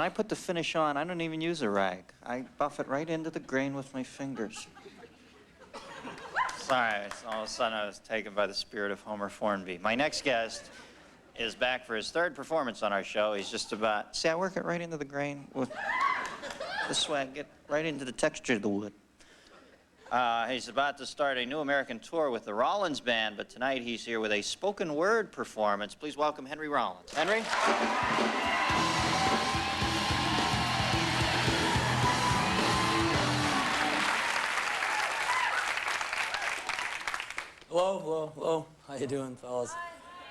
when I put the finish on, I don't even use a rag. I buff it right into the grain with my fingers. Sorry, all of a sudden I was taken by the spirit of Homer Formby. My next guest is back for his third performance on our show. He's just about... See, I work it right into the grain with this way I get right into the texture of the wood. He's about to start a new American tour with the Rollins Band, but tonight he's here with a spoken word performance. Please welcome Henry Rollins. Henry? Hello, hello, hello. How you doing, fellas?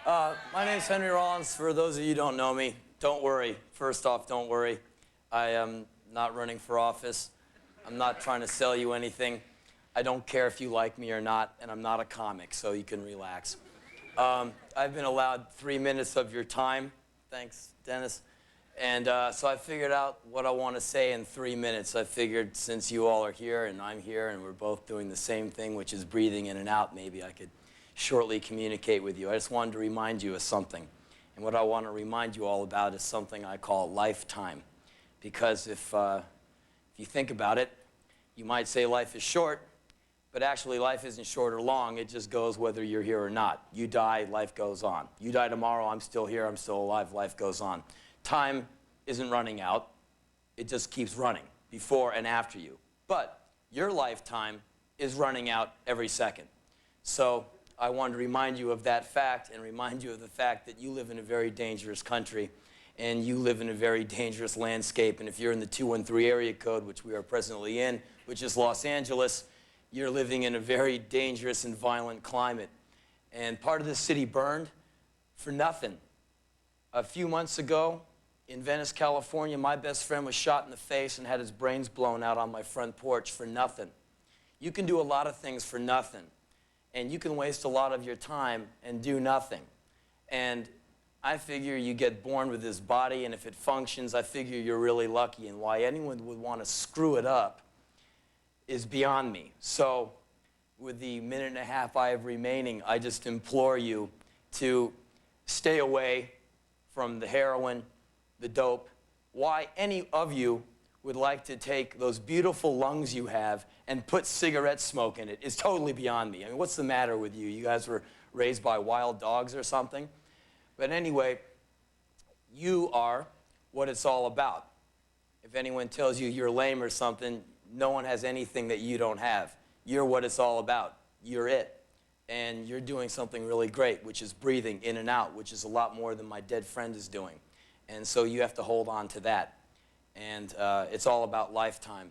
My name's Henry Rollins. For those of you who don't know me, don't worry. First off, don't worry. I am not running for office. I'm not trying to sell you anything. I don't care if you like me or not, and I'm not a comic, so you can relax. I've been allowed 3 minutes of your time. Thanks, Dennis. And so I figured out what I want to say in 3 minutes. I figured since you all are here and I'm here and we're both doing the same thing, which is breathing in and out, maybe I could shortly communicate with you. I just wanted to remind you of something. And what I want to remind you all about is something I call lifetime. Because if you think about it, you might say life is short, but actually life isn't short or long. It just goes whether you're here or not. You die, life goes on. You die tomorrow, I'm still here, I'm still alive, life goes on. Time isn't running out. It just keeps running before and after you. But your lifetime is running out every second. So I wanted to remind you of that fact and remind you of the fact that you live in a very dangerous country and you live in a very dangerous landscape. And if you're in the 213 area code, which we are presently in, which is Los Angeles, you're living in a very dangerous and violent climate. And part of the city burned for nothing. A few months ago, in Venice, California, my best friend was shot in the face and had his brains blown out on my front porch for nothing. You can do a lot of things for nothing, and you can waste a lot of your time and do nothing. And I figure you get born with this body, and if it functions, I figure you're really lucky, and why anyone would want to screw it up is beyond me. So with the minute and a half I have remaining, I just implore you to stay away from the heroin, the dope. Why any of you would like to take those beautiful lungs you have and put cigarette smoke in it is totally beyond me. I mean, what's the matter with you? You guys were raised by wild dogs or something? But anyway, you are what it's all about. If anyone tells you you're lame or something, no one has anything that you don't have. You're what it's all about. You're it. And you're doing something really great, which is breathing in and out, which is a lot more than my dead friend is doing. And so you have to hold on to that. And it's all about lifetime.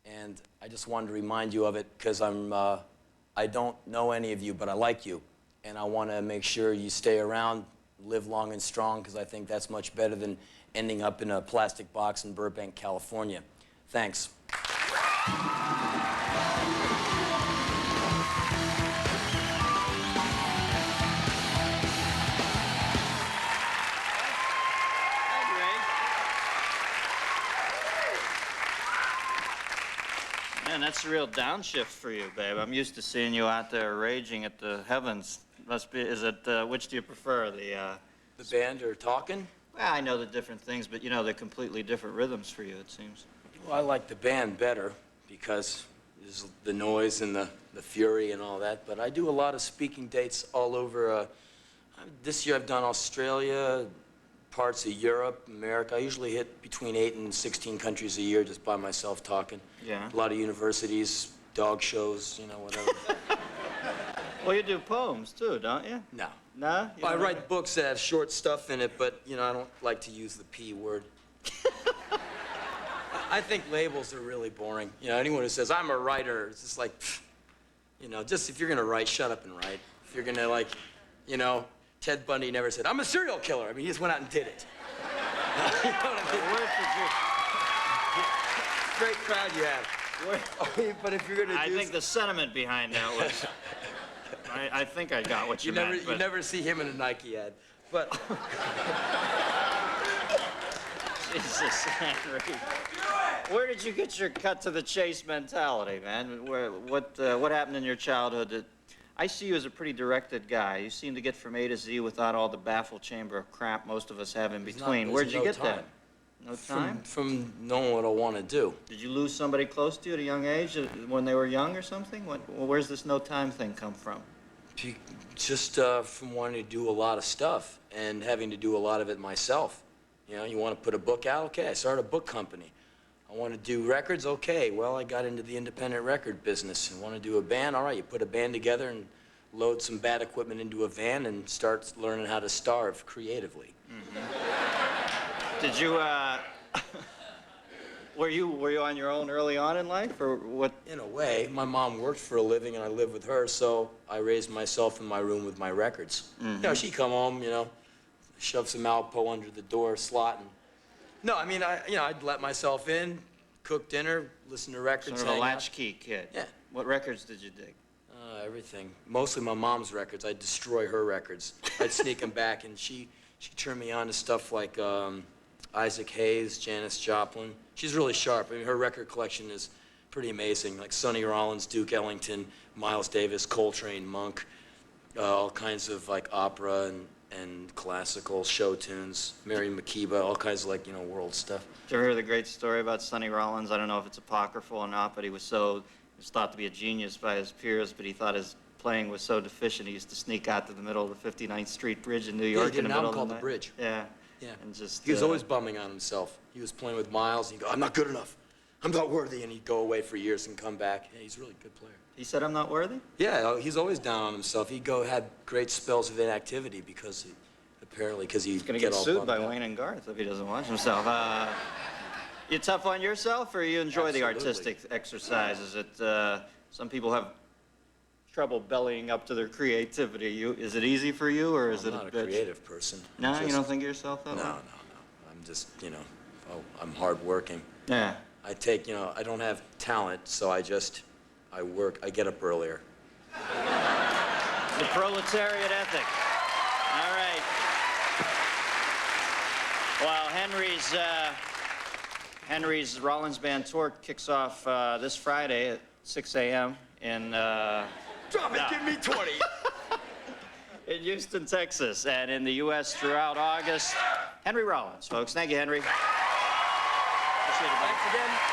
And I just wanted to remind you of it because I don't know any of you, but I like you. And I want to make sure you stay around, live long and strong, because I think that's much better than ending up in a plastic box in Burbank, California. Thanks. Man, that's a real downshift for you, babe. I'm used to seeing you out there raging at the heavens. Must be, is it, which do you prefer, the band or talking? Well, I know the different things, but you know, they're completely different rhythms for you, it seems. Well, I like the band better because there's the noise and the fury and all that, but I do a lot of speaking dates all over. This year I've done Australia, parts of Europe, America. I usually hit between 8 and 16 countries a year just by myself talking. Yeah. A lot of universities, dog shows, you know, whatever. Well, you do poems too, don't you? No. No? I write books that have short stuff in it, but, you know, I don't like to use the P word. I think labels are really boring. You know, anyone who says, I'm a writer, it's just like, pfft, you know, just if you're going to write, shut up and write. If you're going to, like, you know, Ted Bundy never said, I'm a serial killer. I mean, he just went out and did it. You know what I mean? Great crowd you have. But if you're going to I think the sentiment behind that was, I think I got what you meant. You never see him in a Nike ad. But Jesus, Henry. Where did you get your cut to the chase mentality, man? What happened in your childhood that... I see you as a pretty directed guy. You seem to get from A to Z without all the baffle chamber of crap most of us have in between. Where'd you get that? No time? From knowing what I want to do. Did you lose somebody close to you at a young age when they were young or something? Where's this no time thing come from? Just from wanting to do a lot of stuff and having to do a lot of it myself. You know, you want to put a book out? Okay, I started a book company. I want to do records? Okay, well, I got into the independent record business. I want to do a band? All right, you put a band together and load some bad equipment into a van and start learning how to starve creatively. Mm-hmm. Did you, were you on your own early on in life, or what? In a way, my mom worked for a living and I lived with her, so I raised myself in my room with my records. Mm-hmm. You know, she'd come home, you know, shove some Alpo under the door, slotting. No, I mean, I'd let myself in, cook dinner, listen to records. Sort of a latchkey kid. Yeah. What records did you dig? Everything. Mostly my mom's records. I'd destroy her records. I'd sneak them back, and she turned me on to stuff like Isaac Hayes, Janis Joplin. She's really sharp. I mean, her record collection is pretty amazing. Like Sonny Rollins, Duke Ellington, Miles Davis, Coltrane, Monk, all kinds of like opera and classical show tunes. Mary McKeeba, all kinds of like, you know, world stuff. Did you ever hear the great story about Sonny Rollins? I don't know if it's apocryphal or not, but he was thought to be a genius by his peers, but he thought his playing was so deficient he used to sneak out to the middle of the 59th Street Bridge in New York. Yeah, he did in the an middle album of the called The night. Bridge. Yeah. Yeah. And just He was always bumming on himself. He was playing with Miles, and he'd go, I'm not good enough. I'm not worthy. And he'd go away for years and come back. Yeah, he's a really good player. He said, I'm not worthy? Yeah, he's always down on himself. He'd had great spells of inactivity because he'd He's going to get sued by Wayne and Garth if he doesn't watch himself. You tough on yourself, or you enjoy the artistic exercise? Is it, some people have trouble bellying up to their creativity. Is it easy for you, or is it I'm not a creative person. No, you don't think of yourself that way? No. I'm just, you know, I'm hardworking. Yeah. I don't have talent, so I work, I get up earlier. The proletariat ethic. All right. Well, Henry's Rollins Band tour kicks off this Friday at 6 a.m. in Drop it, give me 20. in Houston, Texas, and in the U.S. throughout August. Henry Rollins, folks. Thank you, Henry. Appreciate it, buddy. Thanks again.